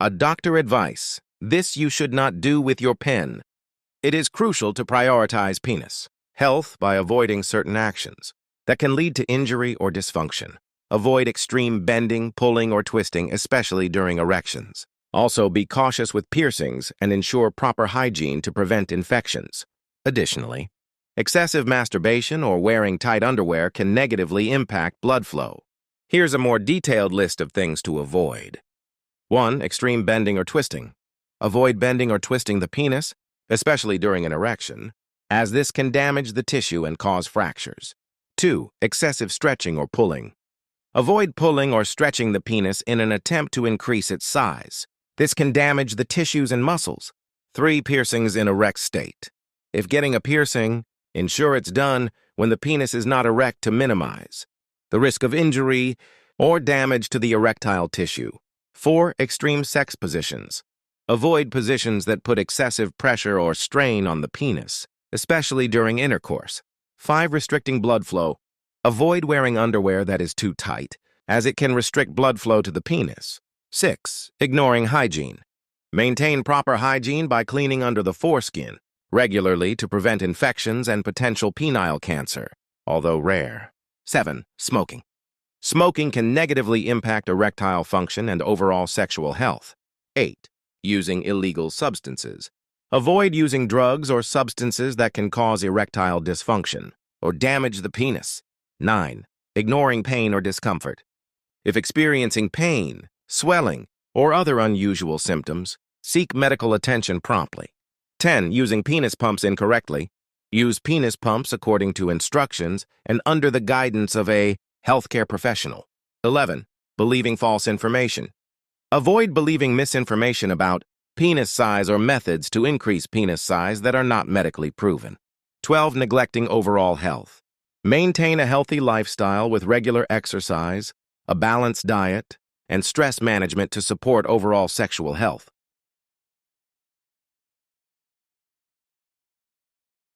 A doctor advice. This you should not do with your pen. It is crucial to prioritize penis health by avoiding certain actions that can lead to injury or dysfunction. Avoid extreme bending, pulling, or twisting, especially during erections. Also, be cautious with piercings and ensure proper hygiene to prevent infections. Additionally, excessive masturbation or wearing tight underwear can negatively impact blood flow. Here's a more detailed list of things to avoid. 1. Extreme bending or twisting. Avoid bending or twisting the penis, especially during an erection, as this can damage the tissue and cause fractures. 2. Excessive stretching or pulling. Avoid pulling or stretching the penis in an attempt to increase its size. This can damage the tissues and muscles. 3. Piercings in erect state. If getting a piercing, ensure it's done when the penis is not erect to minimize the risk of injury or damage to the erectile tissue. 4. Extreme sex positions. Avoid positions that put excessive pressure or strain on the penis, especially during intercourse. 5. Restricting blood flow. Avoid wearing underwear that is too tight, as it can restrict blood flow to the penis. 6. Ignoring hygiene. Maintain proper hygiene by cleaning under the foreskin regularly to prevent infections and potential penile cancer, although rare. 7. Smoking. Smoking can negatively impact erectile function and overall sexual health. 8. Using illegal substances. Avoid using drugs or substances that can cause erectile dysfunction or damage the penis. 9. Ignoring pain or discomfort. If experiencing pain, swelling, or other unusual symptoms, seek medical attention promptly. 10. Using penis pumps incorrectly. Use penis pumps according to instructions and under the guidance of a healthcare professional. 11. Believing false information. Avoid believing misinformation about penis size or methods to increase penis size that are not medically proven. 12. Neglecting overall health. Maintain a healthy lifestyle with regular exercise, a balanced diet, and stress management to support overall sexual health.